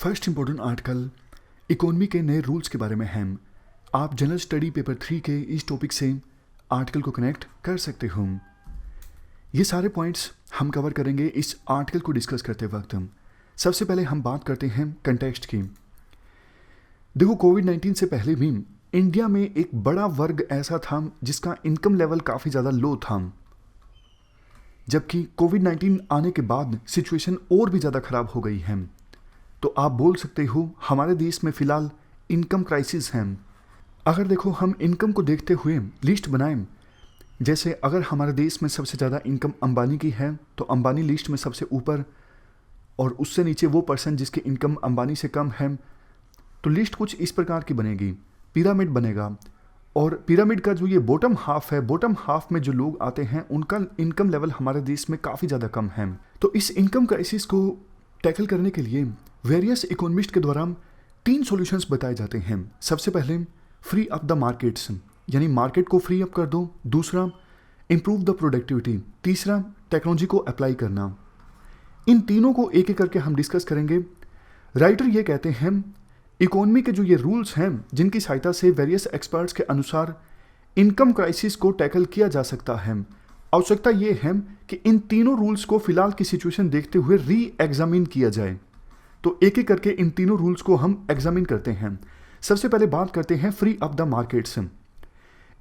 First important article economy के नए rules के बारे में है। आप जनरल स्टडी पेपर 3 के इस टॉपिक से आर्टिकल को कनेक्ट कर सकते हो। ये सारे पॉइंट्स हम कवर करेंगे इस आर्टिकल को डिस्कस करते वक्त। सबसे पहले हम बात करते हैं कंटेक्स्ट की। देखो, कोविड-19 से पहले भी इंडिया में एक बड़ा वर्ग ऐसा था जिसका इनकम लेवल काफ़ी ज़्यादा लो था, जबकि कोविड-19 आने के बाद सिचुएशन और भी ज़्यादा ख़राब हो गई है। तो आप बोल सकते हो हमारे देश में फ़िलहाल इनकम क्राइसिस है। अगर देखो हम इनकम को देखते हुए लिस्ट बनाएं, जैसे अगर हमारे देश में सबसे ज़्यादा इनकम अंबानी की है तो अंबानी लिस्ट में सबसे ऊपर, और उससे नीचे वो पर्सन जिसकी इनकम अंबानी से कम है। तो लिस्ट कुछ इस प्रकार की बनेगी, पिरामिड बनेगा। और पिरामिड का जो ये बॉटम हाफ है, बॉटम हाफ में जो लोग आते हैं उनका इनकम लेवल हमारे देश में काफ़ी ज़्यादा कम है। तो इस इनकम क्राइसिस को टैकल करने के लिए वेरियस इकोनॉमिस्ट के द्वारा 3 सॉल्यूशंस बताए जाते हैं। सबसे पहले फ्री अप द मार्केट्स, यानी मार्केट को फ्री अप कर दो। दूसरा, इम्प्रूव द प्रोडक्टिविटी। तीसरा, टेक्नोलॉजी को अप्लाई करना। इन तीनों को एक एक करके हम डिस्कस करेंगे। राइटर ये कहते हैं इकोनॉमी के जो ये रूल्स हैं जिनकी सहायता से वेरियस एक्सपर्ट्स के अनुसार इनकम क्राइसिस को टैकल किया जा सकता है। आवश्यकता ये है कि इन तीनों रूल्स को फिलहाल की सिचुएशन देखते हुए री एग्जामिन किया जाए। तो एक एक करके इन तीनों रूल्स को हम एग्जामिन करते हैं। सबसे पहले बात करते हैं फ्री अप द मार्केट्स।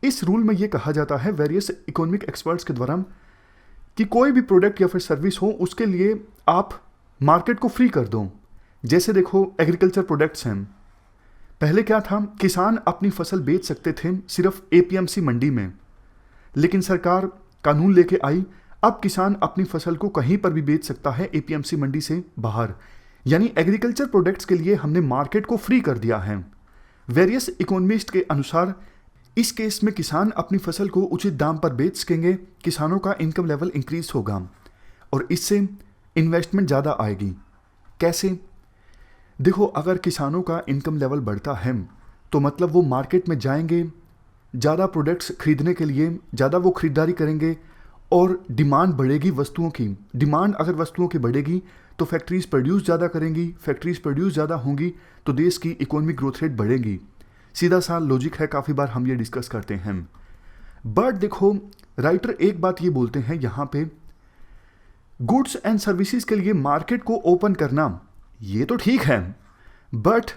इस रूल में ये कहा जाता है वेरियस इकोनॉमिक एक्सपर्ट्स के द्वारा कि कोई भी प्रोडक्ट या फिर सर्विस हो उसके लिए आप मार्केट को फ्री कर दो। जैसे देखो, एग्रीकल्चर प्रोडक्ट्स हैं। पहले क्या था, किसान अपनी फसल बेच सकते थे सिर्फ एपीएमसी मंडी में, लेकिन सरकार कानून लेके आई, अब किसान अपनी फसल को कहीं पर भी बेच सकता है एपीएमसी मंडी से बाहर। यानी एग्रीकल्चर प्रोडक्ट्स के लिए हमने मार्केट को फ्री कर दिया है। वेरियस इकोनॉमिस्ट के अनुसार इस केस में किसान अपनी फसल को उचित दाम पर बेच सकेंगे, किसानों का इनकम लेवल इंक्रीज होगा और इससे इन्वेस्टमेंट ज़्यादा आएगी। कैसे? देखो, अगर किसानों का इनकम लेवल बढ़ता है तो मतलब वो मार्केट में जाएंगे ज़्यादा प्रोडक्ट्स खरीदने के लिए, ज़्यादा वो खरीदारी करेंगे और डिमांड बढ़ेगी वस्तुओं की। डिमांड अगर वस्तुओं की बढ़ेगी तो फैक्ट्रीज प्रोड्यूस ज़्यादा करेंगी, फैक्ट्रीज प्रोड्यूस ज़्यादा होंगी तो देश की इकोनॉमिक ग्रोथ रेट बढ़ेगी। सीधा सा लॉजिक है, काफ़ी बार हम ये डिस्कस करते हैं। बट देखो, राइटर एक बात ये बोलते हैं यहाँ पे, गुड्स एंड सर्विसेज के लिए मार्केट को ओपन करना ये तो ठीक है, बट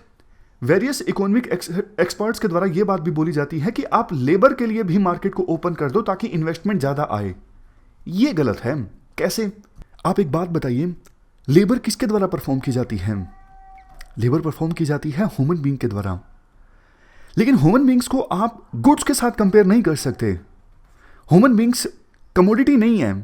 वेरियस इकोनॉमिक एक्सपर्ट्स के द्वारा ये बात भी बोली जाती है कि आप लेबर के लिए भी मार्केट को ओपन कर दो ताकि इन्वेस्टमेंट ज़्यादा आए। ये गलत है। कैसे? आप एक बात बताइए, लेबर किसके द्वारा परफॉर्म की जाती है? लेबर परफॉर्म की जाती है ह्यूमन बीइंग के द्वारा, लेकिन ह्यूमन बीइंग्स को आप गुड्स के साथ कंपेयर नहीं कर सकते। ह्यूमन बीइंग्स कमोडिटी नहीं है।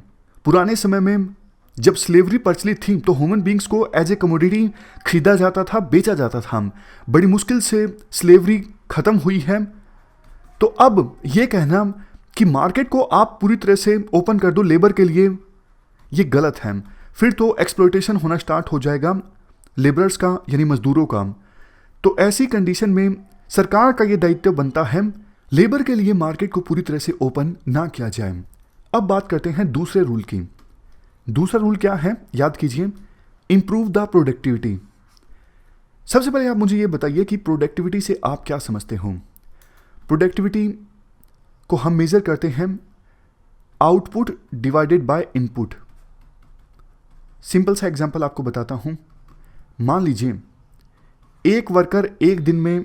पुराने समय में जब स्लेवरी प्रचलित थी तो ह्यूमन बीइंग्स को एज ए कमोडिटी खरीदा जाता था, बेचा जाता था। बड़ी मुश्किल से स्लेवरी खत्म हुई है। तो अब ये कहना कि मार्केट को आप पूरी तरह से ओपन कर दो लेबर के लिए, ये गलत है। फिर तो एक्सप्लॉयटेशन होना स्टार्ट हो जाएगा लेबरर्स का, यानी मजदूरों का। तो ऐसी कंडीशन में सरकार का ये दायित्व बनता है लेबर के लिए मार्केट को पूरी तरह से ओपन ना किया जाए। अब बात करते हैं दूसरे रूल की। दूसरा रूल क्या है, याद कीजिए, इंप्रूव द प्रोडक्टिविटी। सबसे पहले आप मुझे ये बताइए कि प्रोडक्टिविटी से आप क्या समझते हो। प्रोडक्टिविटी को हम मेजर करते हैं output divided by input. Simple सा एग्जांपल आपको बताता हूं। मान लीजिए एक वर्कर एक दिन में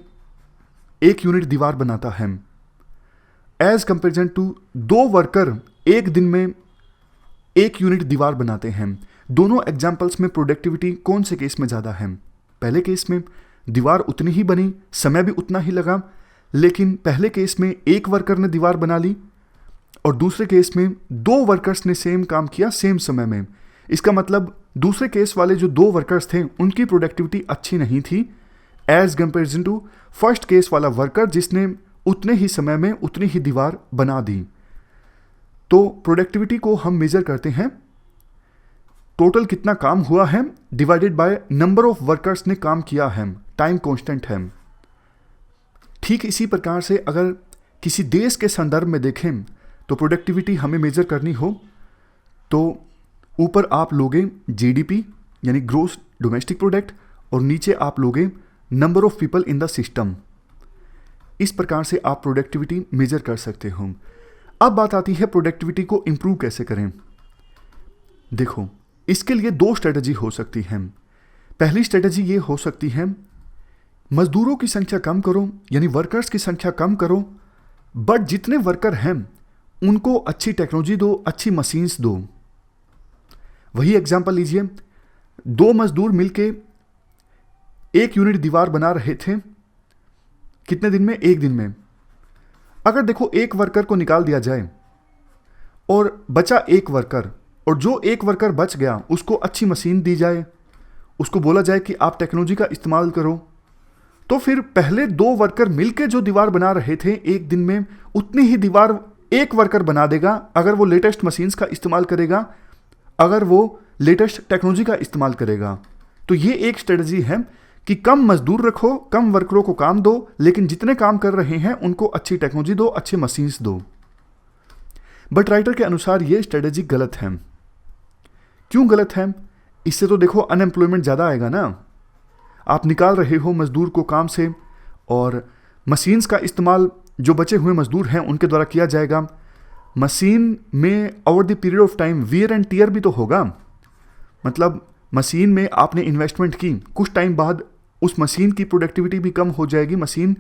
1 यूनिट दीवार बनाता है, एज कंपेरिजन टू 2 वर्कर एक दिन में 1 यूनिट दीवार बनाते हैं। दोनों एग्जाम्पल्स में प्रोडक्टिविटी कौन से केस में ज़्यादा है? पहले केस में दीवार उतनी ही बनी, समय भी उतना ही लगा, लेकिन पहले केस में 1 वर्कर ने दीवार बना ली और दूसरे केस में 2 वर्कर्स ने सेम काम किया सेम समय में। इसका मतलब दूसरे केस वाले जो 2 वर्कर्स थे उनकी प्रोडक्टिविटी अच्छी नहीं थी as comparison to first case वाला वर्कर जिसने उतने ही समय में उतनी ही दीवार बना दी। तो प्रोडक्टिविटी को हम मेजर करते हैं टोटल कितना काम हुआ है divided by number of workers ने काम किया है, टाइम कांस्टेंट है। ठीक इसी प्रकार से अगर किसी देश के संदर्भ में देखें तो प्रोडक्टिविटी हमें मेजर करनी हो तो ऊपर आप लोगे जीडीपी यानी ग्रोस डोमेस्टिक प्रोडक्ट और नीचे आप लोगे number of people in the system. इस प्रकार से आप प्रोडक्टिविटी मेजर कर सकते हो। अब बात आती है प्रोडक्टिविटी को इंप्रूव कैसे करें। देखो, इसके लिए दो स्ट्रेटजी हो सकती हैं। पहली स्ट्रेटजी ये हो सकती है, मजदूरों की संख्या कम करो, यानी वर्कर्स की संख्या कम करो, बट जितने वर्कर हैं उनको अच्छी टेक्नोलॉजी दो, अच्छी मशीन्स दो। वही एग्जांपल लीजिए, दो मजदूर मिलके एक यूनिट दीवार बना रहे थे, कितने दिन में? एक दिन में। अगर देखो एक वर्कर को निकाल दिया जाए और बचा एक वर्कर, और जो एक वर्कर बच गया उसको अच्छी मशीन दी जाए, उसको बोला जाए कि आप टेक्नोलॉजी का इस्तेमाल करो, तो फिर पहले दो वर्कर मिलके जो दीवार बना रहे थे एक दिन में, उतनी ही दीवार एक वर्कर बना देगा अगर वो लेटेस्ट मशीन्स का इस्तेमाल करेगा, अगर वो लेटेस्ट टेक्नोलॉजी का इस्तेमाल करेगा। तो ये एक स्ट्रेटजी है कि कम मजदूर रखो, कम वर्करों को काम दो, लेकिन जितने काम कर रहे हैं उनको अच्छी टेक्नोलॉजी दो, अच्छे मशीन्स दो। बट राइटर के अनुसार ये स्ट्रेटजी गलत है। क्यों गलत है? इससे तो देखो अनएम्प्लॉयमेंट ज़्यादा आएगा ना। आप निकाल रहे हो मजदूर को काम से, और मशीन्स का इस्तेमाल जो बचे हुए मजदूर हैं उनके द्वारा किया जाएगा। मशीन में over the period of time wear and tear भी तो होगा। मतलब मशीन में आपने इन्वेस्टमेंट की, कुछ टाइम बाद उस मशीन की प्रोडक्टिविटी भी कम हो जाएगी, मशीन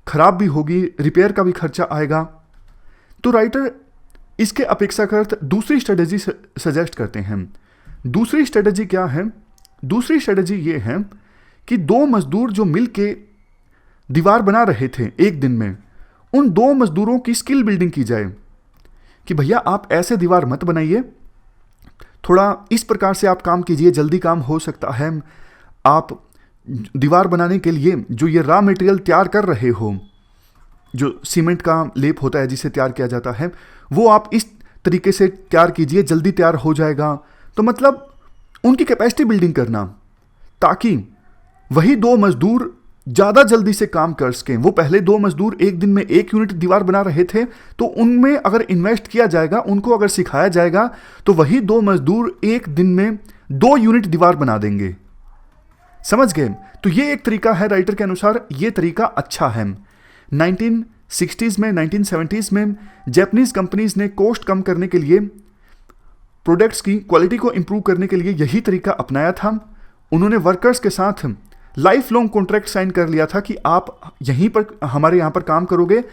खराब भी होगी, रिपेयर का भी खर्चा आएगा। तो राइटर इसके अपेक्षाकृत दूसरी स्ट्रेटजी सजेस्ट करते हैं। दूसरी स्ट्रेटजी क्या है? दूसरी स्ट्रेटजी ये है कि दो मजदूर जो मिलके दीवार बना रहे थे एक दिन में, उन दो मजदूरों की स्किल बिल्डिंग की जाए कि भैया आप ऐसे दीवार मत बनाइए, थोड़ा इस प्रकार से आप काम कीजिए, जल्दी काम हो सकता है। आप दीवार बनाने के लिए जो ये रॉ मटेरियल तैयार कर रहे हो, जो सीमेंट का लेप होता है जिसे तैयार किया जाता है, वो आप इस तरीके से तैयार कीजिए, जल्दी तैयार हो जाएगा। तो मतलब उनकी कैपेसिटी बिल्डिंग करना, ताकि वही दो मजदूर ज़्यादा जल्दी से काम कर सकें। वो पहले दो मजदूर एक दिन में एक यूनिट दीवार बना रहे थे, तो उनमें अगर इन्वेस्ट किया जाएगा, उनको अगर सिखाया जाएगा, तो वही दो मजदूर एक दिन में 2 यूनिट दीवार बना देंगे। समझ गए? तो ये एक तरीका है, राइटर के अनुसार ये तरीका अच्छा है। 1960s में, 1970s में जापानीज कंपनीज ने कॉस्ट कम करने के लिए, प्रोडक्ट्स की क्वालिटी को इंप्रूव करने के लिए यही तरीका अपनाया था। उन्होंने वर्कर्स के साथ लाइफ लॉन्ग कॉन्ट्रैक्ट साइन कर लिया था कि आप यहीं पर हमारे यहाँ पर काम करोगे,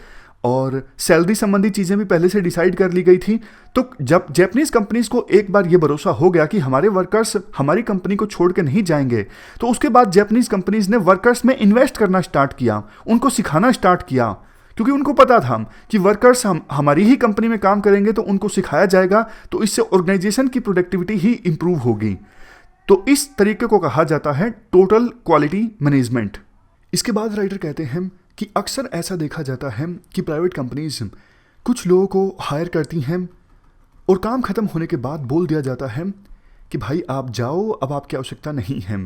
और सैलरी संबंधी चीज़ें भी पहले से डिसाइड कर ली गई थी। तो जब जापानीज कंपनीज को एक बार ये भरोसा हो गया कि हमारे वर्कर्स हमारी कंपनी को छोड़ के नहीं जाएंगे, तो उसके बाद जापानीज कंपनीज ने वर्कर्स में इन्वेस्ट करना स्टार्ट किया, उनको सिखाना स्टार्ट किया, क्योंकि उनको पता था कि वर्कर्स हमारी ही कंपनी में काम करेंगे तो उनको सिखाया जाएगा, तो इससे ऑर्गेनाइजेशन की प्रोडक्टिविटी ही इंप्रूव होगी। तो इस तरीके को कहा जाता है टोटल क्वालिटी मैनेजमेंट। इसके बाद राइटर कहते हैं कि अक्सर ऐसा देखा जाता है कि प्राइवेट कंपनीज कुछ लोगों को हायर करती हैं और काम खत्म होने के बाद बोल दिया जाता है कि भाई आप जाओ, अब आपकी आवश्यकता नहीं है।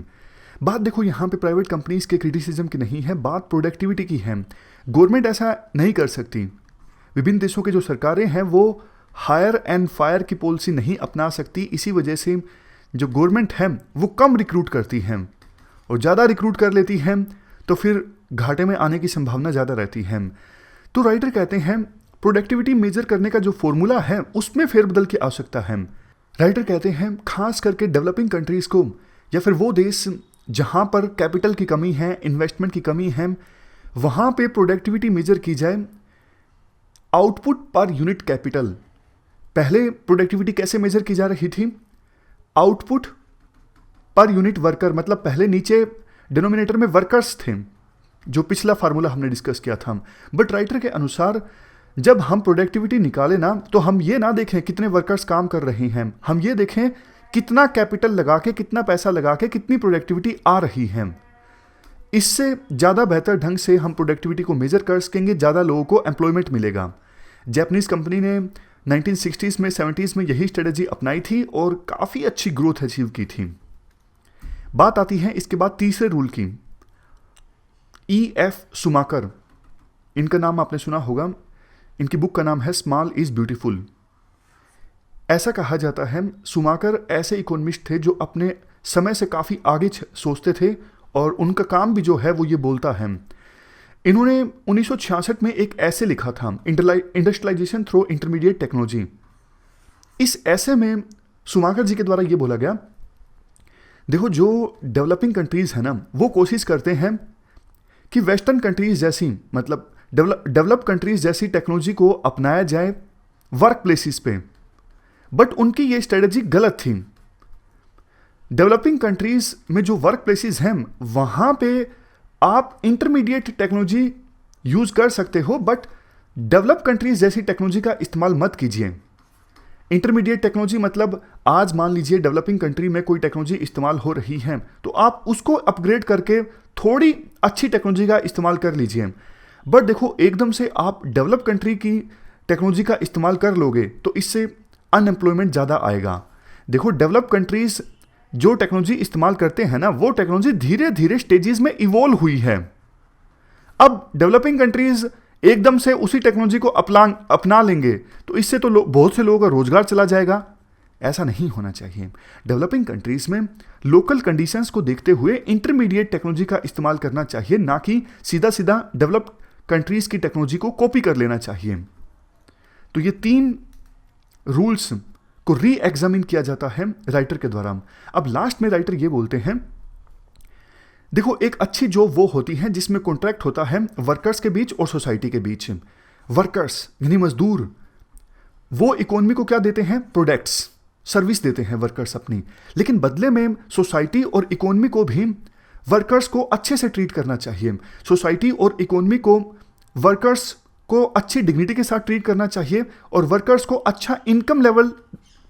बात देखो यहाँ पे प्राइवेट कंपनीज के क्रिटिसिज्म की नहीं है, बात प्रोडक्टिविटी की है। गवर्नमेंट ऐसा नहीं कर सकती। विभिन्न देशों के जो सरकारें हैं वो हायर एंड फायर की पॉलिसी नहीं अपना सकती। इसी वजह से जो गवर्नमेंट है वो कम रिक्रूट करती है, और ज़्यादा रिक्रूट कर लेती है तो फिर घाटे में आने की संभावना ज़्यादा रहती है। तो राइटर कहते हैं प्रोडक्टिविटी मेजर करने का जो फॉर्मूला है उसमें फेरबदल की आवश्यकता है। राइटर कहते हैं खास करके डेवलपिंग कंट्रीज़ को, या फिर वो देश जहाँ पर कैपिटल की कमी है, इन्वेस्टमेंट की कमी है, वहाँ पे प्रोडक्टिविटी मेजर की जाए आउटपुट पर यूनिट कैपिटल। पहले प्रोडक्टिविटी कैसे मेजर की जा रही थी? आउटपुट पर यूनिट वर्कर, मतलब पहले नीचे डिनोमिनेटर में वर्कर्स थे, जो पिछला फार्मूला हमने डिस्कस किया था। बट राइटर के अनुसार जब हम प्रोडक्टिविटी निकालें ना, तो हम ये ना देखें कितने वर्कर्स काम कर रहे हैं, हम ये देखें कितना कैपिटल लगा के, कितना पैसा लगा के कितनी प्रोडक्टिविटी आ रही है। इससे ज़्यादा बेहतर ढंग से हम प्रोडक्टिविटी को मेजर कर सकेंगे, ज़्यादा लोगों को एम्प्लॉयमेंट मिलेगा। जापानीज कंपनी ने 1960s में, 70s में यही स्ट्रेटजी अपनाई थी और काफ़ी अच्छी ग्रोथ अचीव की थी। बात आती है इसके बाद तीसरे रूल की। E.F. शुमाकर, इनका नाम आपने सुना होगा, इनकी बुक का नाम है स्मॉल इज ब्यूटीफुल। ऐसा कहा जाता है शुमाकर ऐसे इकोनॉमिस्ट थे जो अपने समय से काफ़ी आगे सोचते थे और उनका काम भी जो है वो ये बोलता है। इन्होंने 1966 में एक ऐसे लिखा था, इंडस्ट्रियलाइजेशन थ्रू इंटरमीडिएट टेक्नोलॉजी। इस ऐसे में शुमाकर जी के द्वारा ये बोला गया, देखो जो डेवलपिंग कंट्रीज है ना, वो कोशिश करते हैं कि वेस्टर्न कंट्रीज जैसी, मतलब डेवलप कंट्रीज जैसी टेक्नोलॉजी को अपनाया जाए वर्क प्लेसेस पे, बट उनकी ये स्ट्रेटजी गलत थी। डेवलपिंग कंट्रीज में जो वर्क प्लेसेस हैं वहां पे आप इंटरमीडिएट टेक्नोलॉजी यूज कर सकते हो, बट डेवलप कंट्रीज जैसी टेक्नोलॉजी का इस्तेमाल मत कीजिए। इंटरमीडिएट टेक्नोलॉजी मतलब आज मान लीजिए डेवलपिंग कंट्री में कोई टेक्नोलॉजी इस्तेमाल हो रही है तो आप उसको अपग्रेड करके थोड़ी अच्छी टेक्नोलॉजी का इस्तेमाल कर लीजिए। बट देखो एकदम से आप डेवलप कंट्री की टेक्नोलॉजी का इस्तेमाल कर लोगे तो इससे अनएम्प्लॉयमेंट ज़्यादा आएगा। देखो डेवलप कंट्रीज जो टेक्नोलॉजी इस्तेमाल करते हैं ना, वो टेक्नोलॉजी धीरे धीरे स्टेजेस में इवॉल्व हुई है। अब डेवलपिंग कंट्रीज एकदम से उसी टेक्नोलॉजी को अपना लेंगे तो इससे तो बहुत से लोगों का रोजगार चला जाएगा। ऐसा नहीं होना चाहिए। डेवलपिंग कंट्रीज में लोकल कंडीशंस को देखते हुए इंटरमीडिएट टेक्नोलॉजी का इस्तेमाल करना चाहिए, ना कि सीधा सीधा डेवलप कंट्रीज की टेक्नोलॉजी को कॉपी कर लेना चाहिए। तो ये 3 रूल्स को री एग्जामिन किया जाता है राइटर के द्वारा। अब लास्ट में राइटर ये बोलते हैं, देखो एक अच्छी जॉब वो होती है जिसमें कॉन्ट्रैक्ट होता है वर्कर्स के बीच और सोसाइटी के बीच। वर्कर्स यानी मजदूर, वो इकोनॉमी को क्या देते हैं? प्रोडक्ट्स, सर्विस देते हैं वर्कर्स अपनी, लेकिन बदले में सोसाइटी और इकोनॉमी को भी वर्कर्स को अच्छे से ट्रीट करना चाहिए। सोसाइटी और इकोनॉमी को वर्कर्स को अच्छी डिग्निटी के साथ ट्रीट करना चाहिए और वर्कर्स को अच्छा इनकम लेवल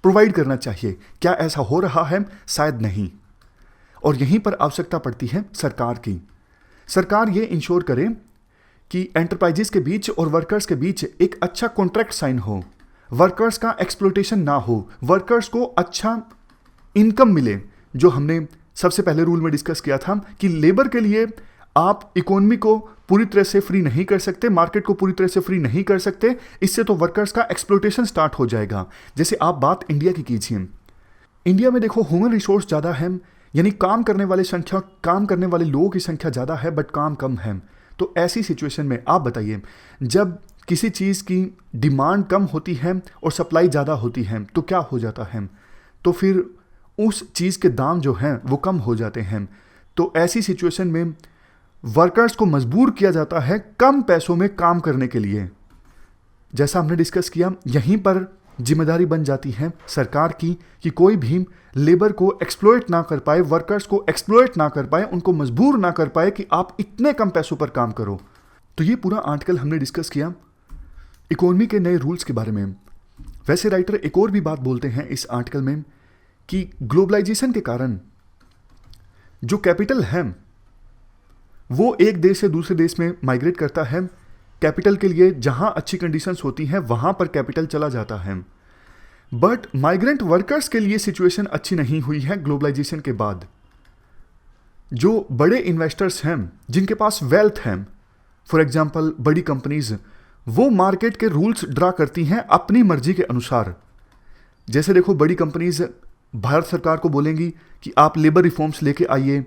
प्रोवाइड करना चाहिए। क्या ऐसा हो रहा है? शायद नहीं। और यहीं पर आवश्यकता पड़ती है सरकार की। सरकार ये इंश्योर करे कि एंटरप्राइजेस के बीच और वर्कर्स के बीच एक अच्छा कॉन्ट्रैक्ट साइन हो, वर्कर्स का एक्सप्लॉयटेशन ना हो, वर्कर्स को अच्छा इनकम मिले। जो हमने सबसे पहले रूल में डिस्कस किया था कि लेबर के लिए आप इकोनॉमी को पूरी तरह से फ्री नहीं कर सकते, मार्केट को पूरी तरह से फ्री नहीं कर सकते, इससे तो वर्कर्स का एक्सप्लॉयटेशन स्टार्ट हो जाएगा। जैसे आप बात इंडिया की कीजिए, इंडिया में देखो ह्यूमन रिसोर्स ज़्यादा है, यानी काम करने वाले लोगों की संख्या ज़्यादा है बट काम कम है। तो ऐसी सिचुएशन में आप बताइए, जब किसी चीज़ की डिमांड कम होती है और सप्लाई ज़्यादा होती है तो क्या हो जाता है? तो फिर उस चीज़ के दाम जो हैं वो कम हो जाते हैं। तो ऐसी सिचुएशन में वर्कर्स को मजबूर किया जाता है कम पैसों में काम करने के लिए। जैसा हमने डिस्कस किया, यहीं पर जिम्मेदारी बन जाती है सरकार की कि कोई भी लेबर को एक्सप्लॉयट ना कर पाए, वर्कर्स को एक्सप्लॉयट ना कर पाए, उनको मजबूर ना कर पाए कि आप इतने कम पैसों पर काम करो। तो ये पूरा आर्टिकल हमने डिस्कस किया इकोनॉमी के नए रूल्स के बारे में। वैसे राइटर एक और भी बात बोलते हैं इस आर्टिकल में कि ग्लोबलाइजेशन के कारण जो कैपिटल है वो एक देश से दूसरे देश में माइग्रेट करता है। कैपिटल के लिए जहां अच्छी कंडीशंस होती हैं वहां पर कैपिटल चला जाता है। बट माइग्रेंट वर्कर्स के लिए सिचुएशन अच्छी नहीं हुई है ग्लोबलाइजेशन के बाद। जो बड़े इन्वेस्टर्स हैं जिनके पास वेल्थ है, फॉर एग्जांपल बड़ी कंपनीज, वो मार्केट के रूल्स ड्रा करती हैं अपनी मर्जी के अनुसार। जैसे देखो बड़ी कंपनीज भारत सरकार को बोलेंगी कि आप लेबर रिफॉर्म्स लेके आइए,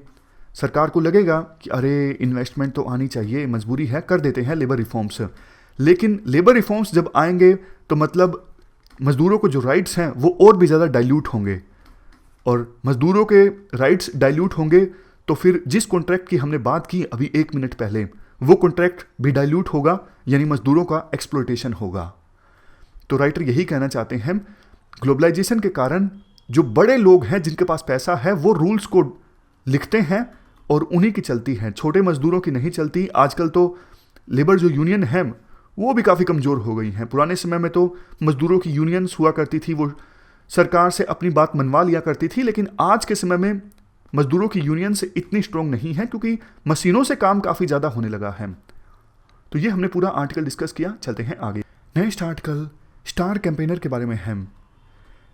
सरकार को लगेगा कि अरे इन्वेस्टमेंट तो आनी चाहिए, मजबूरी है, कर देते हैं लेबर रिफॉर्म्स। लेकिन लेबर रिफॉर्म्स जब आएंगे तो मतलब मजदूरों को जो राइट्स हैं वो और भी ज़्यादा डाइल्यूट होंगे, और मजदूरों के राइट्स डाइल्यूट होंगे तो फिर जिस कॉन्ट्रैक्ट की हमने बात की अभी 1 मिनट पहले, वो कॉन्ट्रैक्ट भी डाइल्यूट होगा, यानी मजदूरों का एक्सप्लॉयटेशन होगा। तो राइटर यही कहना चाहते हैं, ग्लोबलाइजेशन के कारण जो बड़े लोग हैं जिनके पास पैसा है वो रूल्स को लिखते हैं और उन्हीं की चलती है, छोटे मजदूरों की नहीं चलती। आजकल तो लेबर जो यूनियन है वो भी काफ़ी कमज़ोर हो गई हैं। पुराने समय में तो मजदूरों की यूनियंस हुआ करती थी, वो सरकार से अपनी बात मनवा लिया करती थी, लेकिन आज के समय में मजदूरों की यूनियंस इतनी स्ट्रॉन्ग नहीं है क्योंकि मशीनों से काम काफ़ी ज़्यादा होने लगा है। तो ये हमने पूरा आर्टिकल डिस्कस किया। चलते हैं आगे। नेक्स्ट आर्टिकल स्टार कैंपेनर के बारे में है।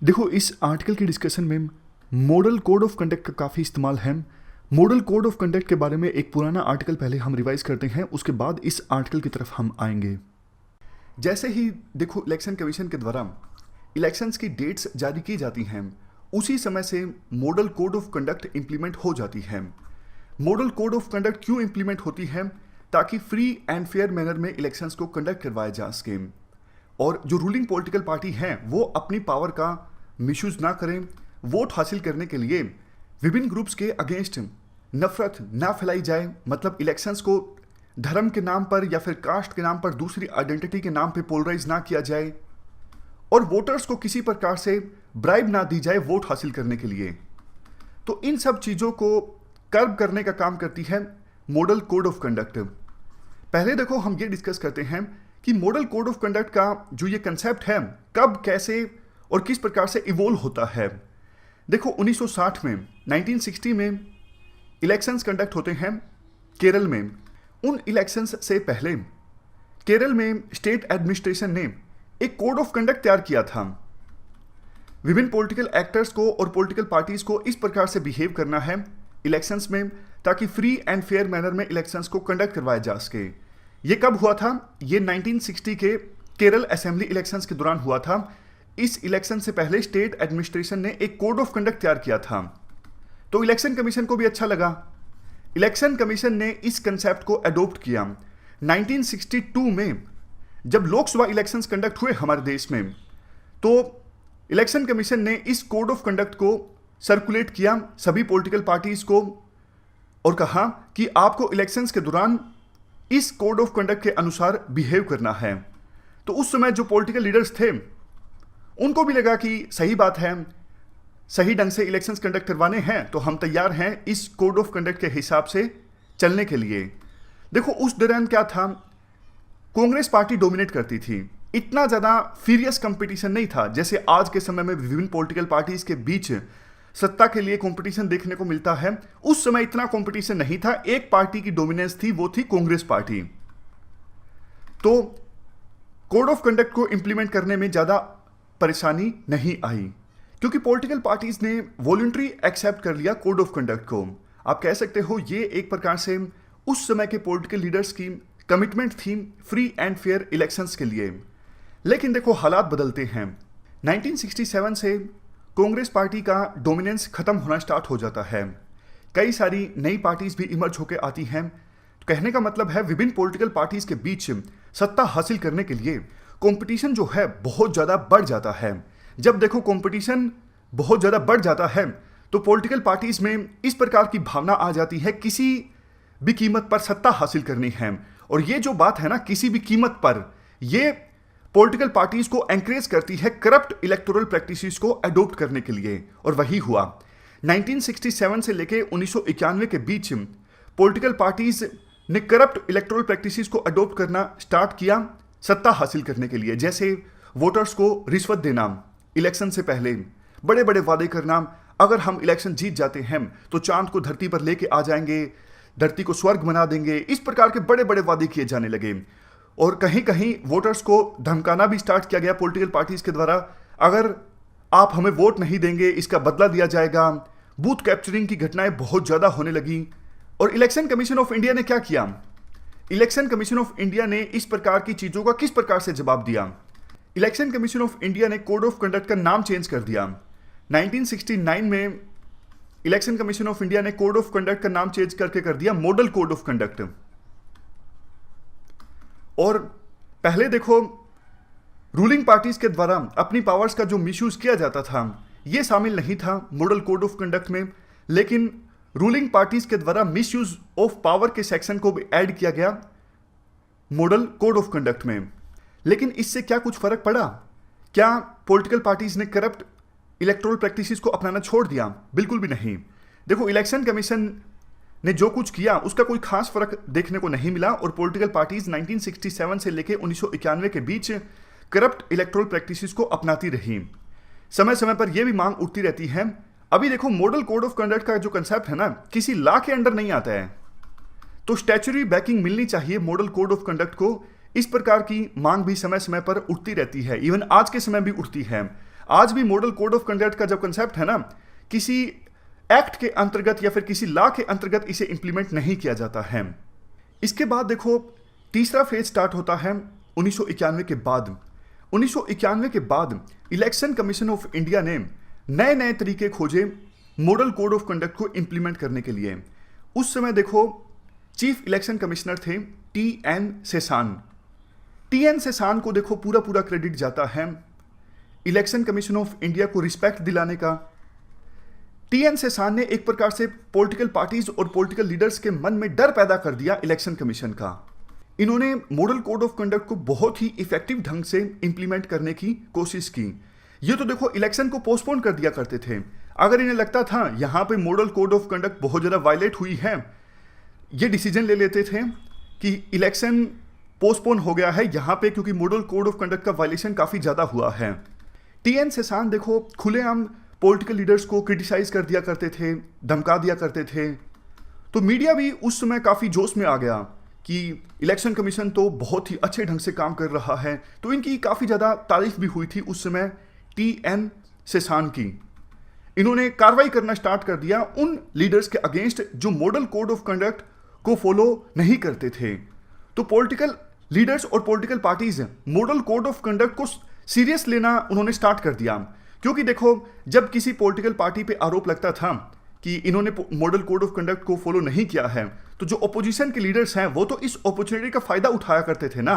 देखो इस आर्टिकल की डिस्कशन में मॉडल कोड ऑफ कंडक्ट का काफ़ी इस्तेमाल है। मॉडल कोड ऑफ कंडक्ट के बारे में एक पुराना आर्टिकल पहले हम रिवाइज करते हैं, उसके बाद इस आर्टिकल की तरफ हम आएंगे। जैसे ही देखो इलेक्शन कमीशन के द्वारा इलेक्शंस की डेट्स जारी की जाती हैं उसी समय से model code of conduct implement हो जाती है। मॉडल कोड ऑफ कंडक्ट क्यों इंप्लीमेंट होती है? ताकि फ्री एंड फेयर मैनर में इलेक्शंस को कंडक्ट करवाया जा सके और जो रूलिंग पॉलिटिकल पार्टी हैं वो अपनी पावर का मिसयूज ना करें, वोट हासिल करने के लिए विभिन्न ग्रुप्स के अगेंस्ट नफरत ना फैलाई जाए, मतलब इलेक्शंस को धर्म के नाम पर या फिर कास्ट के नाम पर, दूसरी आइडेंटिटी के नाम पे पोलराइज ना किया जाए और वोटर्स को किसी प्रकार से ब्राइब ना दी जाए वोट हासिल करने के लिए। तो इन सब चीज़ों को कर्ब करने का काम करती है मॉडल कोड ऑफ कंडक्ट। पहले देखो हम ये डिस्कस करते हैं कि मॉडल कोड ऑफ कंडक्ट का जो ये कंसेप्ट है कब, कैसे और किस प्रकार से इवोल्व होता है। देखो 1960 में, 1960 में इलेक्शंस कंडक्ट होते हैं केरल में। उन इलेक्शंस से पहले केरल में स्टेट एडमिनिस्ट्रेशन ने एक कोड ऑफ कंडक्ट तैयार किया था। विभिन्न पॉलिटिकल एक्टर्स को और पॉलिटिकल पार्टीज को इस प्रकार से बिहेव करना है इलेक्शंस में ताकि फ्री एंड फेयर मैनर में इलेक्शंस को कंडक्ट करवाया जा सके। ये कब हुआ था? ये 1960 के केरल असेंबली इलेक्शंस के दौरान हुआ था। इस इलेक्शन से पहले स्टेट एडमिनिस्ट्रेशन ने एक कोड ऑफ कंडक्ट तैयार किया था, तो इलेक्शन कमीशन को भी अच्छा लगा। इलेक्शन कमीशन ने इस कंसेप्ट को अडॉप्ट किया। 1962 में जब लोकसभा इलेक्शंस कंडक्ट हुए हमारे देश में, तो इलेक्शन कमीशन ने इस कोड ऑफ कंडक्ट को सर्कुलेट किया सभी पॉलिटिकल पार्टीज को और कहा कि आपको इलेक्शंस के दौरान इस कोड ऑफ कंडक्ट के अनुसार बिहेव करना है। तो उस समय जो पॉलिटिकल लीडर्स थे उनको भी लगा कि सही बात है, सही ढंग से इलेक्शंस कंडक्ट करवाने हैं तो हम तैयार हैं इस कोड ऑफ कंडक्ट के हिसाब से चलने के लिए। देखो उस दौरान क्या था, कांग्रेस पार्टी डोमिनेट करती थी, इतना ज़्यादा फीरियस कंपटीशन नहीं था जैसे आज के समय में विभिन्न पॉलिटिकल पार्टीज के बीच सत्ता के लिए कंपटीशन देखने को मिलता है। उस समय इतना कंपटीशन नहीं था, एक पार्टी की डोमिनेंस थी, वो थी कांग्रेस पार्टी। तो कोड ऑफ कंडक्ट को इंप्लीमेंट करने में ज़्यादा परेशानी नहीं आई क्योंकि पॉलिटिकल पार्टीज ने वॉलंटरी एक्सेप्ट कर लिया कोड ऑफ कंडक्ट को। आप कह सकते हो ये एक प्रकार से उस समय के पॉलिटिकल लीडर्स की कमिटमेंट थी फ्री एंड फेयर इलेक्शंस के लिए। लेकिन देखो हालात बदलते हैं। 1967 से कांग्रेस पार्टी का डोमिनेंस खत्म होना स्टार्ट हो जाता है, कई सारी नई पार्टीज भी इमर्ज होकर आती हैं। तो कहने का मतलब है विभिन्न पॉलिटिकल पार्टीज के बीच सत्ता हासिल करने के लिए कंपटीशन जो है बहुत ज़्यादा बढ़ जाता है। जब देखो कंपटीशन बहुत ज़्यादा बढ़ जाता है तो पॉलिटिकल पार्टीज में इस प्रकार की भावना आ जाती है किसी भी कीमत पर सत्ता हासिल करनी है। और ये जो बात है ना, किसी भी कीमत पर, ये पॉलिटिकल पार्टीज को एंकरेज करती है करप्ट इलेक्टोरल प्रैक्टिसेस को अडॉप्ट करने के लिए। और वही हुआ 1967 से लेके 1991 के बीच पॉलिटिकल पार्टीज ने करप्ट इलेक्टोरल प्रैक्टिसेस को अडॉप्ट करना स्टार्ट किया सत्ता हासिल करने के लिए। जैसे वोटर्स को रिश्वत देना, इलेक्शन से पहले बड़े बड़े वादे करना, अगर हम इलेक्शन जीत जाते हैं तो चांद को धरती पर लेके आ जाएंगे, धरती को स्वर्ग बना देंगे, इस प्रकार के बड़े बड़े वादे किए जाने लगे। और कहीं कहीं वोटर्स को धमकाना भी स्टार्ट किया गया पॉलिटिकल पार्टीज के द्वारा, अगर आप हमें वोट नहीं देंगे इसका बदला दिया जाएगा। बूथ कैप्चरिंग की घटनाएं बहुत ज़्यादा होने लगी। और इलेक्शन कमीशन ऑफ इंडिया ने क्या किया? इलेक्शन कमीशन ऑफ इंडिया ने इस प्रकार की चीज़ों का किस प्रकार से जवाब दिया? इलेक्शन कमीशन ऑफ इंडिया ने कोड ऑफ कंडक्ट का नाम चेंज कर दिया। 1969 में इलेक्शन कमीशन ऑफ इंडिया ने कोड ऑफ कंडक्ट का नाम चेंज करके कर दिया मॉडल कोड ऑफ कंडक्ट। और पहले देखो रूलिंग पार्टीज के द्वारा अपनी पावर्स का जो मिसयूज किया जाता था ये शामिल नहीं था मॉडल कोड ऑफ कंडक्ट में, लेकिन रूलिंग पार्टीज के द्वारा मिसयूज ऑफ पावर के सेक्शन को भी ऐड किया गया मॉडल कोड ऑफ कंडक्ट में। लेकिन इससे क्या कुछ फर्क पड़ा? क्या पॉलिटिकल पार्टीज ने करप्ट इलेक्टोरल प्रैक्टिसेस को अपनाना छोड़ दिया? बिल्कुल भी नहीं। देखो इलेक्शन कमीशन ने जो कुछ किया उसका कोई खास फर्क देखने को नहीं मिला और पॉलिटिकल पार्टीज 1967 से लेकर 1991 के बीच करप्ट इलेक्टोरल प्रैक्टिसेस को अपनाती रही। समय समय पर यह भी मांग उठती रहती है। अभी देखो मॉडल कोड ऑफ कंडक्ट का जो कंसेप्ट है ना, किसी लॉ के अंडर नहीं आता है, तो स्टैच्यूटरी बैकिंग मिलनी चाहिए मॉडल कोड ऑफ कंडक्ट को। इस प्रकार की मांग भी समय समय पर उठती रहती है, इवन आज के समय भी उठती है। आज भी मॉडल कोड ऑफ कंडक्ट का जो कंसेप्ट है ना, किसी एक्ट के अंतर्गत या फिर किसी लॉ के अंतर्गत इसे इंप्लीमेंट नहीं किया जाता है। इसके बाद देखो तीसरा फेज स्टार्ट होता है 1991 के बाद। 1991 के बाद इलेक्शन कमीशन ऑफ इंडिया ने नए नए तरीके खोजे मॉडल कोड ऑफ कंडक्ट को इंप्लीमेंट करने के लिए। उस समय देखो चीफ इलेक्शन कमिश्नर थे टी.एन. सेसान। टी.एन. सेसान को देखो पूरा पूरा क्रेडिट जाता है इलेक्शन कमीशन ऑफ इंडिया को रिस्पेक्ट दिलाने का। टी.एन. सेसान ने एक प्रकार से पॉलिटिकल पार्टीज और पॉलिटिकल लीडर्स के मन में डर पैदा कर दिया इलेक्शन कमीशन का। इन्होंने मॉडल कोड ऑफ कंडक्ट को बहुत ही इफेक्टिव ढंग से इंप्लीमेंट करने की कोशिश की। ये तो देखो इलेक्शन को पोस्टपोन कर दिया करते थे। अगर इन्हें लगता था यहां पे मॉडल कोड ऑफ कंडक्ट बहुत ज़्यादा वायलेट हुई है, ये डिसीजन ले लेते थे कि इलेक्शन पोस्टपोन हो गया है यहां पे क्योंकि मॉडल कोड ऑफ कंडक्ट का वायलेशन काफ़ी ज़्यादा हुआ है। टी.एन. सेसान देखो खुलेआम पॉलिटिकल लीडर्स को क्रिटिसाइज कर दिया करते थे, धमका दिया करते थे। तो मीडिया भी उस समय काफ़ी जोश में आ गया कि इलेक्शन कमीशन तो बहुत ही अच्छे ढंग से काम कर रहा है। तो इनकी काफ़ी ज़्यादा तारीफ भी हुई थी उस समय टी.एन. सेसान की। इन्होंने कार्रवाई करना स्टार्ट कर दिया उन लीडर्स के अगेंस्ट जो मॉडल कोड ऑफ कंडक्ट को फॉलो नहीं करते थे। तो पॉलिटिकल लीडर्स और political parties model code of conduct को सीरियस लेना उन्होंने स्टार्ट कर दिया। क्योंकि देखो जब किसी पॉलिटिकल पार्टी पे आरोप लगता था कि इन्होंने मॉडल कोड ऑफ कंडक्ट को फॉलो नहीं किया है, तो जो ओपोजिशन के लीडर्स हैं वो तो इस अपॉर्चुनिटी का फायदा उठाया करते थे ना,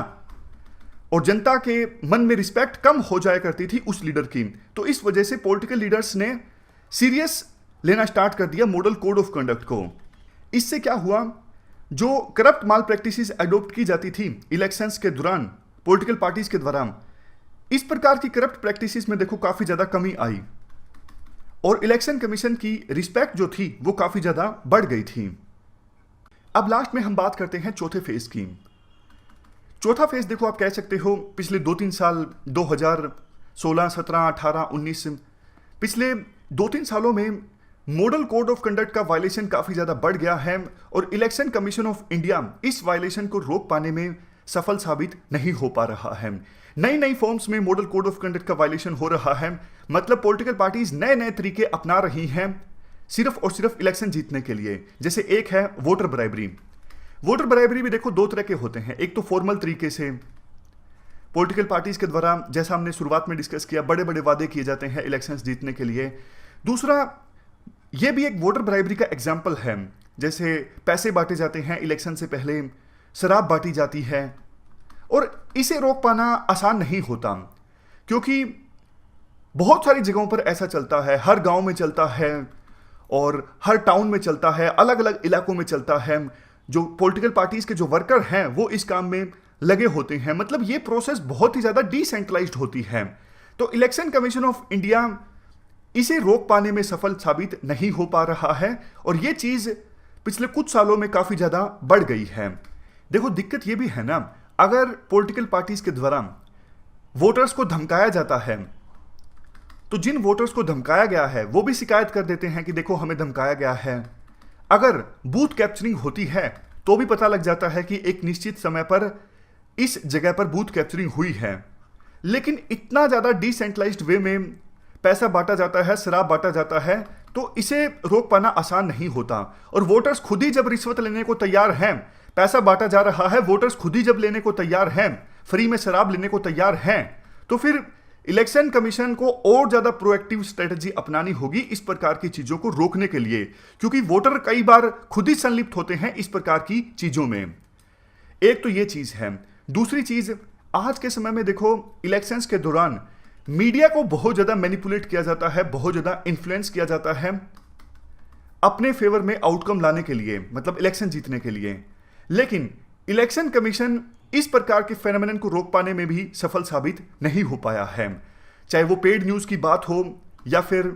और जनता के मन में रिस्पेक्ट कम हो जाया करती थी उस लीडर की। तो इस वजह से पॉलिटिकल लीडर्स ने सीरियस लेना स्टार्ट कर दिया मॉडल कोड ऑफ कंडक्ट को। इससे क्या हुआ, जो करप्ट माल प्रैक्टिसेस एडॉप्ट की जाती थी इलेक्शंस के दौरान पॉलिटिकल पार्टीज के द्वारा, इस प्रकार की करप्ट प्रैक्टिसेस में देखो काफी ज्यादा कमी आई और इलेक्शन कमीशन की रिस्पेक्ट जो थी वो काफी ज्यादा बढ़ गई थी। अब लास्ट में हम बात करते हैं चौथे फेज की। चौथा फेज देखो आप कह सकते हो पिछले 2-3 साल 2016, 17, 18, 19 पिछले 2-3 सालों में मॉडल कोड ऑफ कंडक्ट का वायलेशन काफी ज्यादा बढ़ गया है और इलेक्शन कमीशन ऑफ इंडिया इस वायलेशन को रोक पाने में सफल साबित नहीं हो पा रहा है। नई नई फॉर्म्स में मॉडल कोड ऑफ कंडक्ट का वायलेशन हो रहा है। मतलब पॉलिटिकल पार्टीज नए नए तरीके अपना रही हैं सिर्फ और सिर्फ इलेक्शन जीतने के लिए। जैसे एक है वोटर ब्राइबरी। वोटर ब्राइबरी भी देखो 2 तरह के होते हैं। एक तो फॉर्मल तरीके से पॉलिटिकल पार्टीज के द्वारा, जैसा हमने शुरुआत में डिस्कस किया, बड़े बड़े वादे किए जाते हैं इलेक्शंस जीतने के लिए। दूसरा ये भी एक वोटर ब्राइबरी का एग्जाम्पल है, जैसे पैसे बांटे जाते हैं इलेक्शन से पहले, शराब बांटी जाती है। और इसे रोक पाना आसान नहीं होता क्योंकि बहुत सारी जगहों पर ऐसा चलता है, हर गांव में चलता है और हर टाउन में चलता है, अलग अलग इलाकों में चलता है। जो पॉलिटिकल पार्टीज के जो वर्कर हैं वो इस काम में लगे होते हैं। मतलब ये प्रोसेस बहुत ही ज़्यादा डिसेंट्रलाइज्ड होती है। तो इलेक्शन कमीशन ऑफ इंडिया इसे रोक पाने में सफल साबित नहीं हो पा रहा है और ये चीज़ पिछले कुछ सालों में काफ़ी ज़्यादा बढ़ गई है। देखो दिक्कत ये भी है ना, अगर पॉलिटिकल पार्टीज के द्वारा वोटर्स को धमकाया जाता है तो जिन वोटर्स को धमकाया गया है वो भी शिकायत कर देते हैं कि देखो हमें धमकाया गया है। अगर बूथ कैप्चरिंग होती है तो भी पता लग जाता है कि एक निश्चित समय पर इस जगह पर बूथ कैप्चरिंग हुई है। लेकिन इतना ज़्यादा डिसेंट्रलाइज्ड वे में पैसा बांटा जाता है, शराब बांटा जाता है, तो इसे रोक पाना आसान नहीं होता। और वोटर्स खुद ही जब रिश्वत लेने को तैयार हैं, पैसा बांटा जा रहा है, वोटर्स खुद ही जब लेने को तैयार हैं, फ्री में शराब लेने को तैयार हैं, तो फिर इलेक्शन कमीशन को और ज्यादा प्रोएक्टिव स्ट्रेटजी अपनानी होगी इस प्रकार की चीजों को रोकने के लिए, क्योंकि वोटर कई बार खुद ही संलिप्त होते हैं इस प्रकार की चीजों में। एक तो ये चीज है। दूसरी चीज, आज के समय में देखो इलेक्शंस के दौरान मीडिया को बहुत ज्यादा मैनिपुलेट किया जाता है, बहुत ज्यादा इन्फ्लुएंस किया जाता है अपने फेवर में आउटकम लाने के लिए, मतलब इलेक्शन जीतने के लिए। लेकिन इलेक्शन कमीशन इस प्रकार के फेनोमेनन को रोक पाने में भी सफल साबित नहीं हो पाया है। चाहे वो पेड न्यूज़ की बात हो या फिर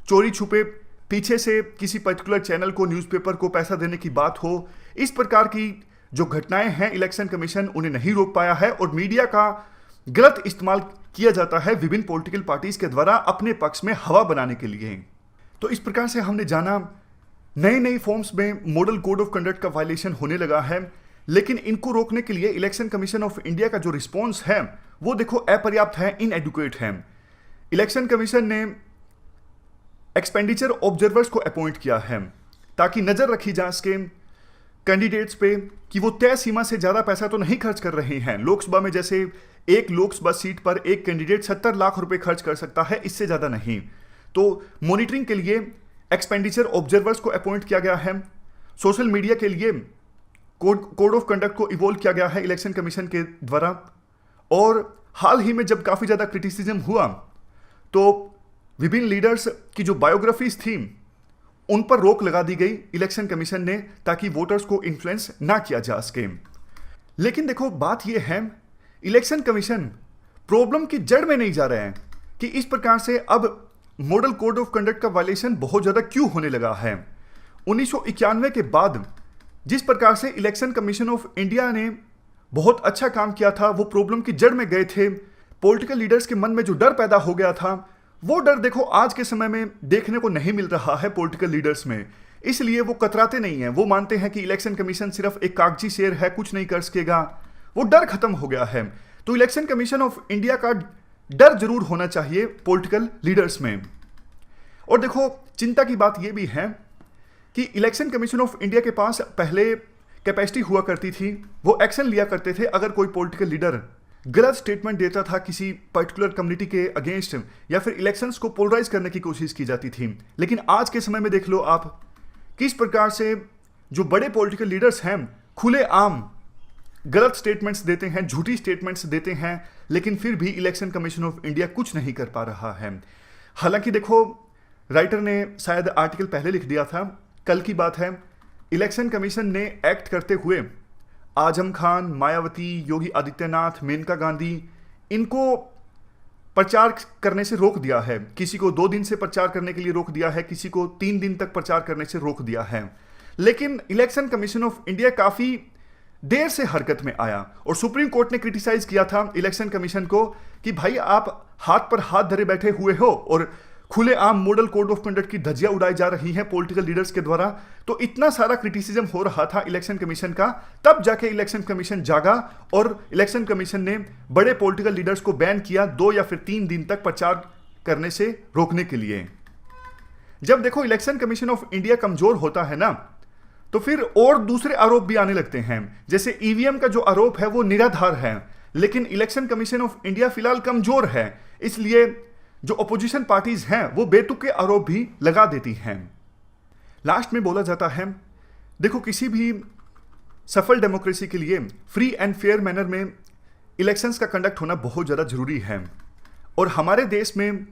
चोरी छुपे पीछे से किसी पर्टिकुलर चैनल को, न्यूज़पेपर को पैसा देने की बात हो, इस प्रकार की जो घटनाएं हैं इलेक्शन कमीशन उन्हें नहीं रोक पाया है और मीडिया का गलत इस्तेमाल किया जाता है विभिन्न पॉलिटिकल पार्टीज के द्वारा अपने पक्ष में हवा बनाने के लिए। तो इस प्रकार से हमने जाना नई नई फॉर्म्स में मॉडल कोड ऑफ कंडक्ट का वायलेशन होने लगा है, लेकिन इनको रोकने के लिए इलेक्शन कमीशन ऑफ इंडिया का जो रिस्पॉन्स है वो देखो अपर्याप्त है, इनएडुकेट है। इलेक्शन कमीशन ने एक्सपेंडिचर ऑब्जर्वर्स को अपॉइंट किया है ताकि नजर रखी जा सके कैंडिडेट्स पे कि वो तय सीमा से ज्यादा पैसा तो नहीं खर्च कर रहे हैं। लोकसभा में जैसे एक लोकसभा सीट पर एक कैंडिडेट 70 लाख रुपए खर्च कर सकता है, इससे ज्यादा नहीं। तो मॉनिटरिंग के लिए एक्सपेंडिचर ऑब्जर्वर्स को अपॉइंट किया गया है। सोशल मीडिया के लिए कोड ऑफ कंडक्ट को इवॉल्व किया गया है इलेक्शन कमीशन के द्वारा। और हाल ही में जब काफ़ी ज़्यादा क्रिटिसिज्म हुआ तो विभिन्न लीडर्स की जो बायोग्राफीज थी उन पर रोक लगा दी गई इलेक्शन कमीशन ने, ताकि वोटर्स को इन्फ्लुएंस ना किया जा सके। लेकिन देखो बात यह है, इलेक्शन कमीशन प्रॉब्लम की जड़ में नहीं जा रहे हैं कि इस प्रकार से अब मॉडल कोड ऑफ कंडक्ट का वायलेशन बहुत ज़्यादा क्यों होने लगा है। 1991 के बाद जिस प्रकार से इलेक्शन कमीशन ऑफ इंडिया ने बहुत अच्छा काम किया था, वो प्रॉब्लम की जड़ में गए थे। पॉलिटिकल लीडर्स के मन में जो डर पैदा हो गया था, वो डर देखो आज के समय में देखने को नहीं मिल रहा है पॉलिटिकल लीडर्स में। इसलिए वो कतराते नहीं हैं, वो मानते हैं कि इलेक्शन कमीशन सिर्फ एक कागजी शेर है, कुछ नहीं कर सकेगा। वो डर खत्म हो गया है। तो इलेक्शन कमीशन ऑफ इंडिया का डर जरूर होना चाहिए पॉलिटिकल लीडर्स में। और देखो चिंता की बात यह भी है कि इलेक्शन कमीशन ऑफ इंडिया के पास पहले कैपेसिटी हुआ करती थी, वो एक्शन लिया करते थे अगर कोई पॉलिटिकल लीडर गलत स्टेटमेंट देता था किसी पर्टिकुलर कम्युनिटी के अगेंस्ट, या फिर इलेक्शंस को पोलराइज करने की कोशिश की जाती थी। लेकिन आज के समय में देख लो आप किस प्रकार से जो बड़े पॉलिटिकल लीडर्स हैं खुले आम गलत स्टेटमेंट्स देते हैं, झूठी स्टेटमेंट्स देते हैं, लेकिन फिर भी इलेक्शन कमीशन ऑफ इंडिया कुछ नहीं कर पा रहा है। हालांकि देखो राइटर ने शायद आर्टिकल पहले लिख दिया था, कल की बात है, इलेक्शन कमीशन ने एक्ट करते हुए आजम खान, मायावती, योगी आदित्यनाथ, मेनका गांधी, इनको प्रचार करने से रोक दिया है। किसी को 2 दिन से प्रचार करने के लिए रोक दिया है, किसी को 3 दिन तक प्रचार करने से रोक दिया है। लेकिन इलेक्शन कमीशन ऑफ इंडिया काफ़ी देर से हरकत में आया और सुप्रीम कोर्ट ने क्रिटिसाइज किया था इलेक्शन कमीशन को कि भाई आप हाथ पर हाथ धरे बैठे हुए हो और खुलेआम मॉडल कोड ऑफ कंडक्ट की धज्जियां उड़ाई जा रही हैं पॉलिटिकल लीडर्स के द्वारा। तो इतना सारा क्रिटिसिज्म हो रहा था इलेक्शन कमीशन का, तब जाके इलेक्शन कमीशन जागा और इलेक्शन कमीशन ने बड़े पॉलिटिकल लीडर्स को बैन किया 2 या फिर 3 दिन तक प्रचार करने से रोकने के लिए। जब देखो इलेक्शन कमीशन ऑफ इंडिया कमजोर होता है ना, तो फिर और दूसरे आरोप भी आने लगते हैं। जैसे ईवीएम का जो आरोप है वो निराधार है, लेकिन इलेक्शन कमीशन ऑफ इंडिया फिलहाल कमजोर है, इसलिए जो अपोजिशन पार्टीज हैं वो बेतुके आरोप भी लगा देती हैं। लास्ट में बोला जाता है, देखो किसी भी सफल डेमोक्रेसी के लिए फ्री एंड फेयर मैनर में इलेक्शंस का कंडक्ट होना बहुत ज़्यादा जरूरी है। और हमारे देश में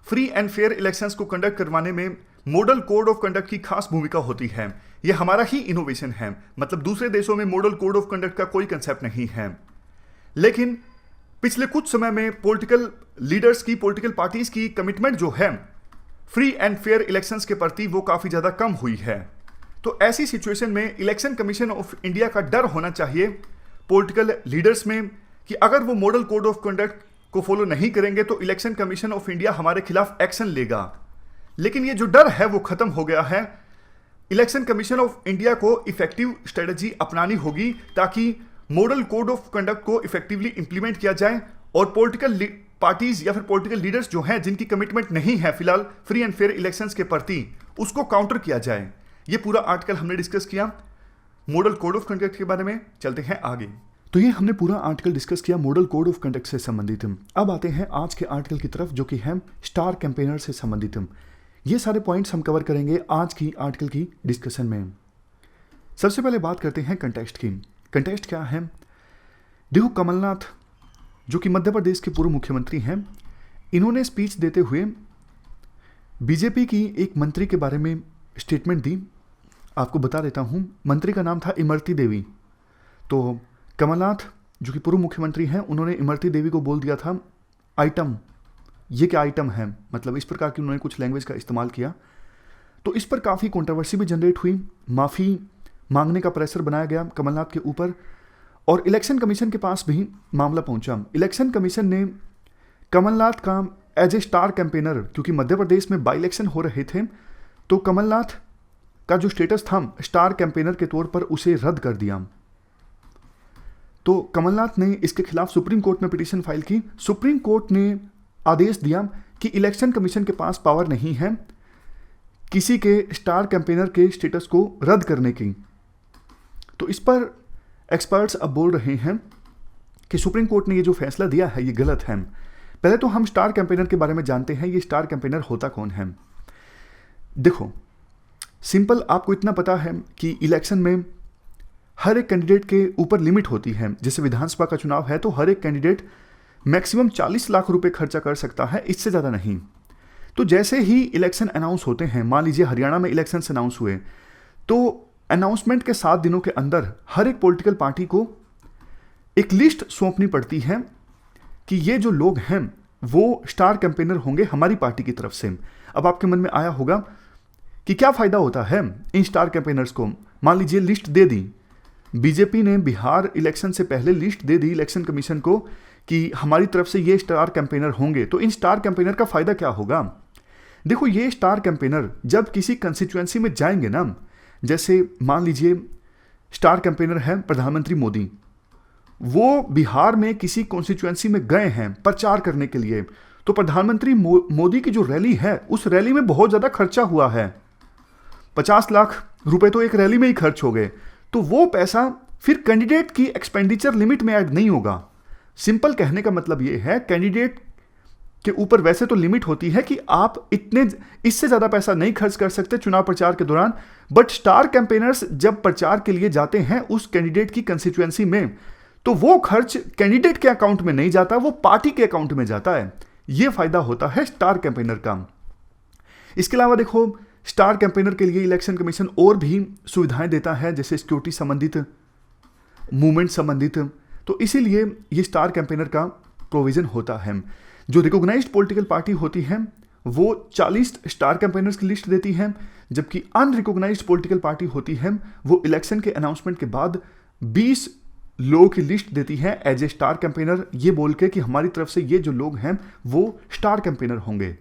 फ्री एंड फेयर इलेक्शंस को कंडक्ट करवाने में मॉडल कोड ऑफ कंडक्ट की खास भूमिका होती है। यह हमारा ही इनोवेशन है, मतलब दूसरे देशों में मॉडल कोड ऑफ कंडक्ट का कोई कंसेप्ट नहीं है। लेकिन पिछले कुछ समय में पॉलिटिकल लीडर्स की, पॉलिटिकल पार्टीज की कमिटमेंट जो है फ्री एंड फेयर इलेक्शंस के प्रति वो काफ़ी ज़्यादा कम हुई है। तो ऐसी सिचुएशन में इलेक्शन कमीशन ऑफ इंडिया का डर होना चाहिए पॉलिटिकल लीडर्स में कि अगर वो मॉडल कोड ऑफ कंडक्ट को फॉलो नहीं करेंगे तो इलेक्शन कमीशन ऑफ इंडिया हमारे खिलाफ एक्शन लेगा। लेकिन ये जो डर है वो खत्म हो गया है। इलेक्शन कमीशन ऑफ इंडिया को इफेक्टिव स्ट्रेटजी अपनानी होगी ताकि मॉडल कोड ऑफ कंडक्ट को इफेक्टिवली इंप्लीमेंट किया जाए और पॉलिटिकल पार्टीज या फिर पॉलिटिकल लीडर्स जो हैं जिनकी कमिटमेंट नहीं है फिलहाल फ्री एंड फेयर इलेक्शंस के प्रति, उसको काउंटर किया जाए। ये पूरा आर्टिकल हमने डिस्कस किया मॉडल कोड ऑफ कंडक्ट के बारे में। चलते हैं आगे। तो ये हमने पूरा आर्टिकल डिस्कस किया मॉडल कोड ऑफ कंडक्ट से संबंधित। अब आते हैं आज के आर्टिकल की तरफ जो कि है स्टार कैंपेनर से संबंधित। ये सारे पॉइंट्स हम कवर करेंगे आज की आर्टिकल की डिस्कशन में। सबसे पहले बात करते हैं कंटेक्स्ट की। कंटेक्स्ट क्या है? देखो कमलनाथ जो कि मध्य प्रदेश के पूर्व मुख्यमंत्री हैं, इन्होंने स्पीच देते हुए बीजेपी की एक मंत्री के बारे में स्टेटमेंट दी। आपको बता देता हूँ, मंत्री का नाम था इमरती देवी। तो कमलनाथ जो कि पूर्व मुख्यमंत्री हैं, उन्होंने इमरती देवी को बोल दिया था आइटम, ये क्या आइटम है, मतलब इस प्रकार की उन्होंने कुछ लैंग्वेज का इस्तेमाल किया। तो इस पर काफ़ी कंट्रोवर्सी भी जनरेट हुई, माफ़ी मांगने का प्रेशर बनाया गया कमलनाथ के ऊपर और इलेक्शन कमीशन के पास भी मामला पहुंचा। इलेक्शन कमीशन ने कमलनाथ का एज ए स्टार कैंपेनर, क्योंकि मध्य प्रदेश में बाई इलेक्शन हो रहे थे, तो कमलनाथ का जो स्टेटस था स्टार कैंपेनर के तौर पर उसे रद्द कर दिया। तो कमलनाथ ने इसके खिलाफ सुप्रीम कोर्ट में पिटीशन फाइल की। सुप्रीम कोर्ट ने आदेश दिया कि इलेक्शन कमीशन के पास पावर नहीं है किसी के स्टार कैंपेनर के स्टेटस को रद्द करने की। तो इस पर एक्सपर्ट्स अब बोल रहे हैं कि सुप्रीम कोर्ट ने ये जो फैसला दिया है ये गलत है। पहले तो हम स्टार कैंपेनर के बारे में जानते हैं। ये स्टार कैंपेनर होता कौन है? देखो, सिंपल, आपको इतना पता है कि इलेक्शन में हर एक कैंडिडेट के ऊपर लिमिट होती है। जैसे विधानसभा का चुनाव है तो हर एक कैंडिडेट मैक्सिमम 40 लाख रुपए खर्चा कर सकता है, इससे ज़्यादा नहीं। तो जैसे ही इलेक्शन अनाउंस होते हैं, मान लीजिए हरियाणा में इलेक्शंस अनाउंस हुए, तो अनाउंसमेंट के 7 दिनों के अंदर हर एक पॉलिटिकल पार्टी को एक लिस्ट सौंपनी पड़ती है कि ये जो लोग हैं वो स्टार कैंपेनर होंगे हमारी पार्टी की तरफ से। अब आपके मन में आया होगा कि क्या फ़ायदा होता है इन स्टार कैंपेनर्स को। मान लीजिए लिस्ट दे दी, बीजेपी ने बिहार इलेक्शन से पहले लिस्ट दे दी इलेक्शन कमीशन को कि हमारी तरफ से ये स्टार कैंपेनर होंगे, तो इन स्टार कैंपेनर का फ़ायदा क्या होगा? देखो, ये स्टार कैंपेनर जब किसी कंस्टिट्यूएंसी में जाएंगे ना, जैसे मान लीजिए स्टार कैंपेनर है प्रधानमंत्री मोदी, वो बिहार में किसी कॉन्स्टिट्यूएंसी में गए हैं प्रचार करने के लिए, तो प्रधानमंत्री मोदी की जो रैली है उस रैली में बहुत ज़्यादा खर्चा हुआ है, 50 लाख रुपए तो एक रैली में ही खर्च हो गए। तो वो पैसा फिर कैंडिडेट की एक्सपेंडिचर लिमिट में ऐड नहीं होगा। सिंपल कहने का मतलब ये है, कैंडिडेट के ऊपर वैसे तो लिमिट होती है कि आप इतने इससे ज़्यादा पैसा नहीं खर्च कर सकते चुनाव प्रचार के दौरान, बट स्टार कैंपेनर्स जब प्रचार के लिए जाते हैं उस कैंडिडेट की कंस्टिट्यूएंसी में, तो वो खर्च कैंडिडेट के अकाउंट में नहीं जाता, वो पार्टी के अकाउंट में जाता है। ये फायदा होता है स्टार कैंपेनर का। इसके अलावा देखो, स्टार कैंपेनर के लिए इलेक्शन कमीशन और भी सुविधाएं देता है, जैसे सिक्योरिटी संबंधित, मूवमेंट संबंधित। तो इसीलिए ये स्टार कैंपेनर का प्रोविजन होता है। जो रिकॉग्नाइज्ड पॉलिटिकल पार्टी होती है वो 40 स्टार कैंपेनर्स की लिस्ट देती है, जबकि अनरिकॉग्नाइज्ड पॉलिटिकल पार्टी होती है वो इलेक्शन के अनाउंसमेंट के बाद 20 लोगों की लिस्ट देती है एज ए स्टार कैंपेनर, ये बोल के कि हमारी तरफ से ये जो लोग हैं वो स्टार कैंपेनर होंगे।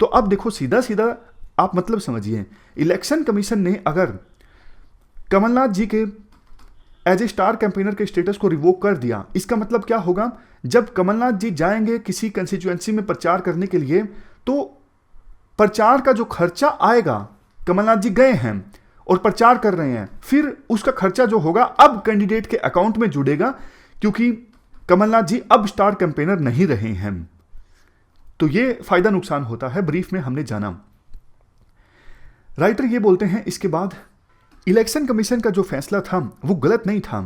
तो अब देखो, सीधा सीधा आप मतलब समझिए, इलेक्शन कमीशन ने अगर कमलनाथ जी के एज ए स्टार कैंपेनर के स्टेटस को रिवोक कर दिया, इसका मतलब क्या होगा? जब कमलनाथ जी जाएंगे किसी कंस्टिट्यूएंसी में प्रचार करने के लिए, तो प्रचार का जो खर्चा आएगा, कमलनाथ जी गए हैं और प्रचार कर रहे हैं, फिर उसका खर्चा जो होगा अब कैंडिडेट के अकाउंट में जुड़ेगा, क्योंकि कमलनाथ जी अब स्टार कैंपेनर नहीं रहे हैं। तो ये फायदा नुकसान होता है, ब्रीफ में हमने जाना। राइटर ये बोलते हैं इसके बाद, इलेक्शन कमीशन का जो फैसला था वो गलत नहीं था,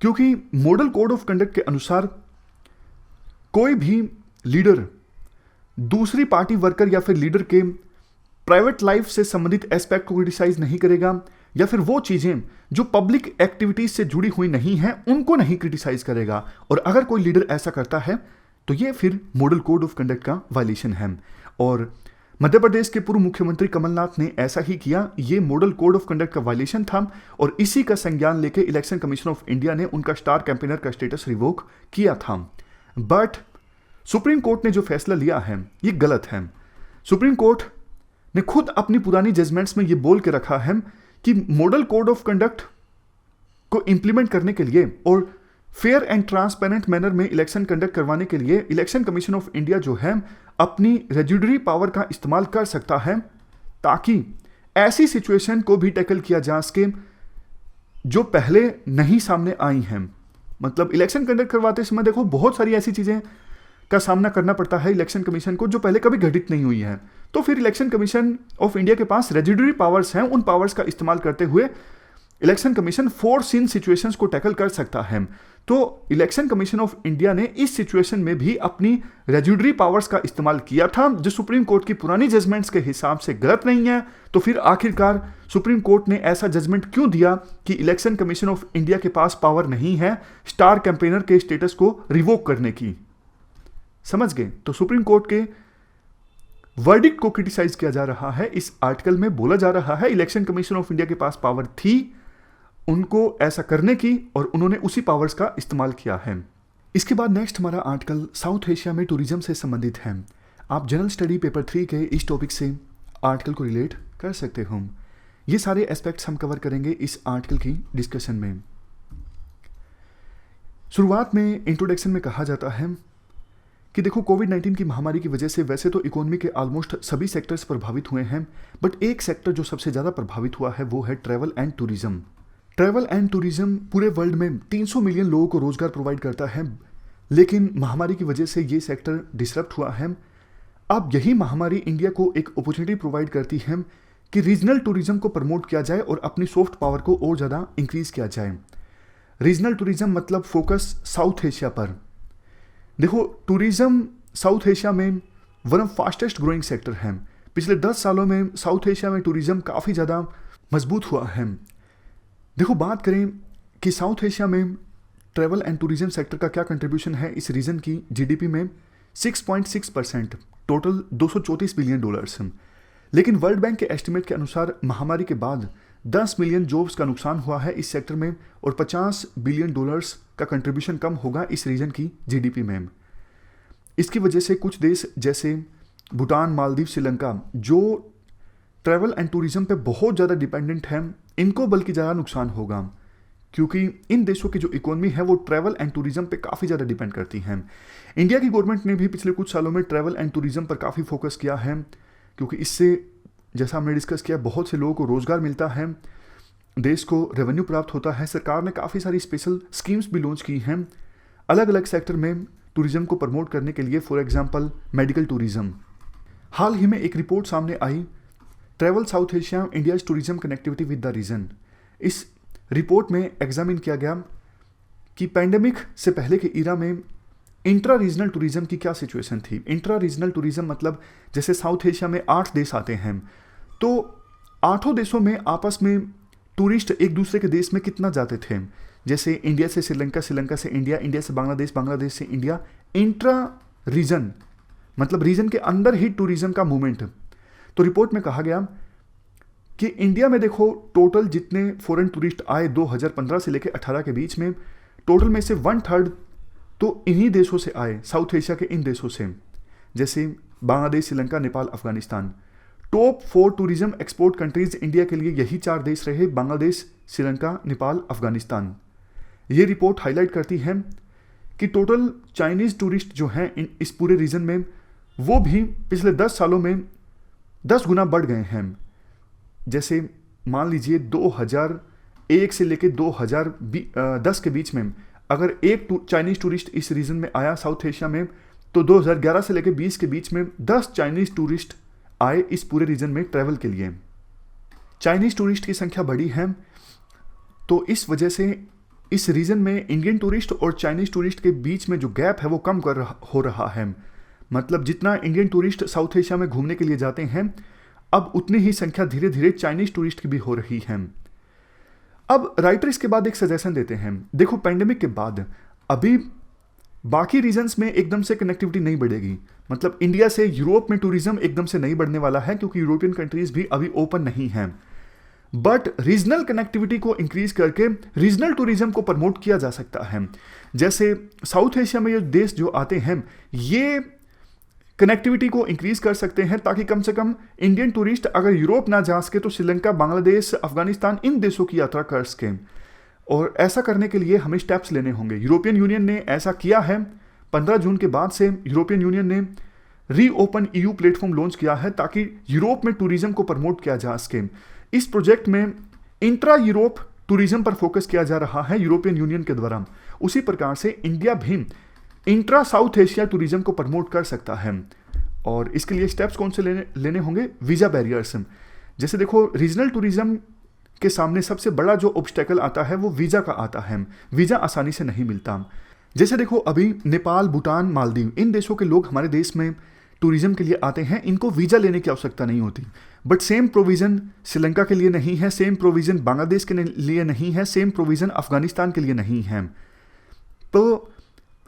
क्योंकि मॉडल कोड ऑफ कंडक्ट के अनुसार कोई भी लीडर दूसरी पार्टी वर्कर या फिर लीडर के प्राइवेट लाइफ से संबंधित एस्पेक्ट को क्रिटिसाइज नहीं करेगा, या फिर वो चीजें जो पब्लिक एक्टिविटीज से जुड़ी हुई नहीं है उनको नहीं क्रिटिसाइज करेगा। और अगर कोई लीडर ऐसा करता है तो ये फिर मॉडल कोड ऑफ कंडक्ट का वायलेशन है। और मध्य प्रदेश के पूर्व मुख्यमंत्री कमलनाथ ने ऐसा ही किया, ये मॉडल कोड ऑफ कंडक्ट का वायलेशन था, और इसी का संज्ञान लेके इलेक्शन कमीशन ऑफ इंडिया ने उनका स्टार कैंपेनर का स्टेटस रिवोक किया था। बट सुप्रीम कोर्ट ने जो फैसला लिया है ये गलत है। सुप्रीम कोर्ट ने खुद अपनी पुरानी जजमेंट्स में ये बोल के रखा है कि मॉडल कोड ऑफ कंडक्ट को इंप्लीमेंट करने के लिए और फेयर एंड ट्रांसपेरेंट मैनर में इलेक्शन कंडक्ट करवाने के लिए इलेक्शन कमीशन ऑफ इंडिया जो है अपनी रेज्यूडरी पावर का इस्तेमाल कर सकता है, ताकि ऐसी सिचुएशन को भी टैकल किया जा सके जो पहले नहीं सामने आई हैं। मतलब इलेक्शन कंडक्ट करवाते समय देखो बहुत सारी ऐसी चीजें का सामना करना पड़ता है इलेक्शन कमीशन को जो पहले कभी घटित नहीं हुई है। तो फिर इलेक्शन कमीशन ऑफ इंडिया के पास रेज्यूडरी पावर्स हैं, उन पावर्स का इस्तेमाल करते हुए election commission force in situations को टैकल कर सकता है। तो इलेक्शन कमीशन ऑफ इंडिया ने इस सिचुएशन में भी अपनी रेज्यूडरी पावर्स का इस्तेमाल किया था, जो सुप्रीम कोर्ट की पुरानी जजमेंट्स के हिसाब से गलत नहीं है। तो फिर आखिरकार सुप्रीम कोर्ट ने ऐसा जजमेंट क्यों दिया कि इलेक्शन कमीशन ऑफ इंडिया के पास पावर नहीं है स्टार कैंपेनर के स्टेटस को रिवोक करने की? समझ गए? तो सुप्रीम कोर्ट के वर्डिक्ट को क्रिटिसाइज किया जा रहा है। इस आर्टिकल में बोला जा रहा है इलेक्शन कमीशन ऑफ इंडिया के पास पावर थी उनको ऐसा करने की, और उन्होंने उसी पावर्स का इस्तेमाल किया है। इसके बाद नेक्स्ट हमारा आर्टिकल साउथ एशिया में टूरिज्म से संबंधित है। आप जनरल स्टडी पेपर 3 के इस टॉपिक से आर्टिकल को रिलेट कर सकते हो। ये सारे एस्पेक्ट्स हम कवर करेंगे इस आर्टिकल की डिस्कशन में। शुरुआत में इंट्रोडक्शन में कहा जाता है कि देखो, कोविड-19 की महामारी की वजह से वैसे तो इकोनॉमी के ऑलमोस्ट सभी सेक्टर्स प्रभावित हुए हैं, बट एक सेक्टर जो सबसे ज़्यादा प्रभावित हुआ है वो है travel and tourism. Travel and tourism पूरे वर्ल्ड में 300 मिलियन लोगों को रोजगार प्रोवाइड करता है, लेकिन महामारी की वजह से ये सेक्टर डिसरप्ट हुआ है। अब यही महामारी इंडिया को एक अपॉर्चुनिटी प्रोवाइड करती है कि रीजनल टूरिज्म को प्रमोट किया जाए और अपनी सॉफ्ट पावर को और ज़्यादा इंक्रीज किया जाए। रीजनल टूरिज्म मतलब फोकस साउथ एशिया पर। देखो, टूरिज्म साउथ एशिया में one of fastest growing sector है। पिछले 10 सालों में साउथ एशिया में टूरिज्म काफ़ी ज़्यादा मजबूत हुआ है। देखो, बात करें कि साउथ एशिया में ट्रैवल एंड टूरिज्म सेक्टर का क्या कंट्रीब्यूशन है इस रीजन की जीडीपी में, 6.6%, टोटल $234 बिलियन। लेकिन वर्ल्ड बैंक के एस्टिमेट के अनुसार महामारी के बाद 10 मिलियन जॉब्स का नुकसान हुआ है इस सेक्टर में और $50 बिलियन का कंट्रीब्यूशन कम होगा इस रीजन की जीडीपी में। इसकी वजह से कुछ देश जैसे भूटान, मालदीव, श्रीलंका जो ट्रैवल एंड टूरिज्म पे बहुत ज़्यादा डिपेंडेंट हैं, इनको बल्कि ज़्यादा नुकसान होगा, क्योंकि इन देशों की जो इकोनॉमी है वो ट्रैवल एंड टूरिज्म पे काफ़ी ज़्यादा डिपेंड करती है। इंडिया की गवर्नमेंट ने भी पिछले कुछ सालों में ट्रैवल एंड टूरिज्म पर काफ़ी फोकस किया है, क्योंकि इससे, जैसा हमने डिस्कस किया, बहुत से लोगों को रोज़गार मिलता है, देश को रेवेन्यू प्राप्त होता है। सरकार ने काफ़ी सारी स्पेशल स्कीम्स भी लॉन्च की हैं अलग अलग सेक्टर में टूरिज्म को प्रमोट करने के लिए। For example medical tourism. हाल ही में एक रिपोर्ट सामने आई, travel South Asia India's tourism connectivity with the region. इस रिपोर्ट में एग्जामिन किया गया कि पैंडेमिक से पहले के ईरा में इंट्रा रीजनल टूरिज्म की क्या सिचुएशन थी। इंट्रा रीजनल टूरिज्म मतलब जैसे साउथ एशिया में 8 देश आते हैं, तो 8 देशों में आपस में टूरिस्ट एक दूसरे के देश में कितना जाते थे। जैसे इंडिया से श्रीलंका, श्रीलंका से इंडिया, इंडिया से बांग्लादेश, बांग्लादेश से इंडिया। इंट्रा रीजन मतलब रीजन के अंदर ही टूरिज्म का मूवमेंट। तो रिपोर्ट में कहा गया कि इंडिया में देखो, टोटल जितने फॉरेन टूरिस्ट आए 2015 से लेकर 18 के बीच में, टोटल में से 1/3 तो इन्हीं देशों से आए, साउथ एशिया के इन देशों से, जैसे Bangladesh, Sri Lanka, Nepal, Afghanistan. Top 4 tourism export countries India के लिए यही 4 देश रहे, बांग्लादेश, श्रीलंका, नेपाल, अफगानिस्तान। ये रिपोर्ट हाईलाइट करती है कि टोटल चाइनीज़ टूरिस्ट जो हैं इस पूरे रीजन में, वो भी पिछले 10 सालों में 10 गुना बढ़ गए हैं। जैसे मान लीजिए 2001 से लेकर 2010 के बीच में अगर एक चाइनीज़ टूरिस्ट इस रीजन में आया साउथ एशिया में, तो 2011 से लेकर 20 के बीच में 10 चाइनीज़ टूरिस्ट आए इस पूरे रीजन में ट्रैवल के लिए। चाइनीज़ टूरिस्ट की संख्या बढ़ी है, तो इस वजह से इस रीजन में इंडियन टूरिस्ट और चाइनीज़ टूरिस्ट के बीच में जो गैप है वो कम हो रहा है। मतलब जितना इंडियन टूरिस्ट साउथ एशिया में घूमने के लिए जाते हैं, अब उतनी ही संख्या धीरे धीरे चाइनीज़ टूरिस्ट की भी हो रही है। अब राइटर इसके बाद एक सजेशन देते हैं। देखो, पेंडेमिक के बाद अभी बाकी रीजन्स में एकदम से कनेक्टिविटी नहीं बढ़ेगी। मतलब इंडिया से यूरोप में टूरिज्म एकदम से नहीं बढ़ने वाला है, क्योंकि यूरोपियन कंट्रीज भी अभी ओपन नहीं हैं। बट रीजनल कनेक्टिविटी को इंक्रीज करके रीजनल टूरिज्म को प्रमोट किया जा सकता है। जैसे साउथ एशिया में ये देश जो आते हैं, ये कनेक्टिविटी को इंक्रीज कर सकते हैं, ताकि कम से कम इंडियन टूरिस्ट अगर यूरोप ना जा सके तो श्रीलंका, बांग्लादेश, अफगानिस्तान, इन देशों की यात्रा कर सकें। और ऐसा करने के लिए हमें स्टेप्स लेने होंगे। यूरोपियन यूनियन ने ऐसा किया है। 15 जून के बाद से यूरोपियन यूनियन ने रीओपन ईयू प्लेटफॉर्म लॉन्च किया है, ताकि यूरोप में टूरिज्म को प्रमोट किया जा सके। इस प्रोजेक्ट में इंट्रा यूरोप टूरिज्म पर फोकस किया जा रहा है यूरोपियन यूनियन के द्वारा। उसी प्रकार से इंडिया भी इंट्रा साउथ एशिया टूरिज्म को प्रमोट कर सकता है। और इसके लिए स्टेप्स कौन से लेने होंगे? Visa barriers. जैसे देखो, रीजनल टूरिज्म के सामने सबसे बड़ा जो ऑब्स्टेकल आता है वो वीज़ा का आता है। वीज़ा आसानी से नहीं मिलता। जैसे देखो, अभी नेपाल, भूटान, मालदीव, इन देशों के लोग हमारे देश में टूरिज्म के लिए आते हैं, इनको वीज़ा लेने की आवश्यकता नहीं होती। बट सेम प्रोविज़न श्रीलंका के लिए नहीं है, सेम प्रोविज़न बांग्लादेश के लिए नहीं है, सेम प्रोविज़न अफगानिस्तान के लिए नहीं है। तो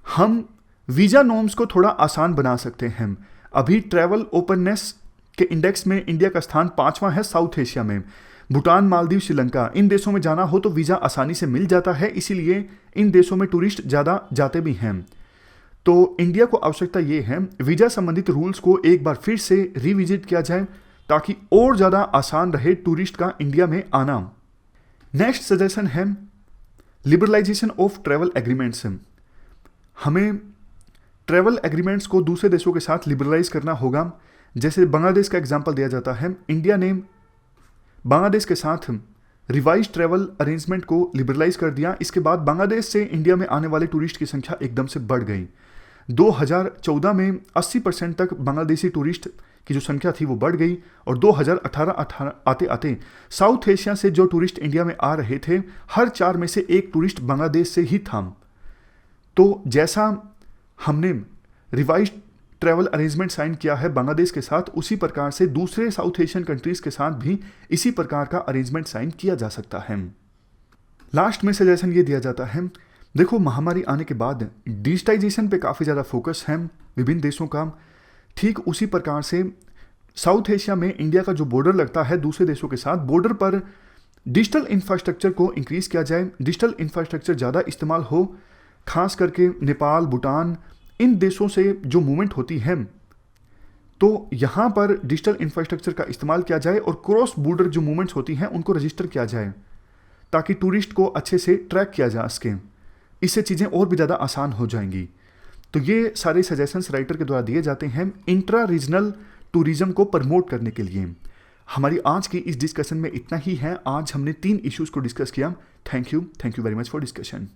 हम वीज़ा नॉर्म्स को थोड़ा आसान बना सकते हैं। अभी ट्रैवल ओपननेस के इंडेक्स में इंडिया का स्थान 5वां है साउथ एशिया में। भूटान, मालदीव, श्रीलंका, इन देशों में जाना हो तो वीज़ा आसानी से मिल जाता है, इसीलिए इन देशों में टूरिस्ट ज़्यादा जाते भी हैं। तो इंडिया को आवश्यकता ये है वीज़ा संबंधित रूल्स को एक बार फिर से रिविजिट किया जाए, ताकि और ज़्यादा आसान रहे टूरिस्ट का इंडिया में आना। नेक्स्ट सजेशन है लिबरलाइजेशन ऑफ ट्रैवल एग्रीमेंट्स। हमें ट्रैवल एग्रीमेंट्स को दूसरे देशों के साथ लिबरलाइज करना होगा। जैसे बांग्लादेश का एग्जांपल दिया जाता है। इंडिया ने बांग्लादेश के साथ रिवाइज ट्रैवल अरेंजमेंट को लिबरलाइज कर दिया। इसके बाद बांग्लादेश से इंडिया में आने वाले टूरिस्ट की संख्या एकदम से बढ़ गई। 2014 में 80% तक बांग्लादेशी टूरिस्ट की जो संख्या थी वो बढ़ गई और 2018 आते आते साउथ एशिया से जो टूरिस्ट इंडिया में आ रहे थे, हर 4 में से 1 टूरिस्ट बांग्लादेश से ही था। तो जैसा हमने रिवाइज ट्रैवल अरेंजमेंट साइन किया है बांग्लादेश के साथ, उसी प्रकार से दूसरे साउथ एशियन कंट्रीज के साथ भी इसी प्रकार का अरेंजमेंट साइन किया जा सकता है। लास्ट में सजेशन ये दिया जाता है, देखो महामारी आने के बाद डिजिटाइजेशन पे काफ़ी ज़्यादा फोकस है विभिन्न देशों का। ठीक उसी प्रकार से साउथ एशिया में इंडिया का जो बॉर्डर लगता है दूसरे देशों के साथ, बॉर्डर पर डिजिटल इंफ्रास्ट्रक्चर को इंक्रीज़ किया जाए, डिजिटल इंफ्रास्ट्रक्चर ज़्यादा इस्तेमाल हो, खास करके नेपाल, भूटान, इन देशों से जो मूवमेंट होती है तो यहाँ पर डिजिटल इंफ्रास्ट्रक्चर का इस्तेमाल किया जाए और क्रॉस बॉर्डर जो मूवमेंट्स होती हैं उनको रजिस्टर किया जाए ताकि टूरिस्ट को अच्छे से ट्रैक किया जा सके। इससे चीज़ें और भी ज़्यादा आसान हो जाएंगी। तो ये सारे सजेशंस राइटर के द्वारा दिए जाते हैं इंट्रा रीजनल टूरिज्म को प्रमोट करने के लिए। हमारी आज की इस डिस्कशन में इतना ही है। आज हमने 3 इश्यूज़ को डिस्कस किया। Thank you very much for discussion.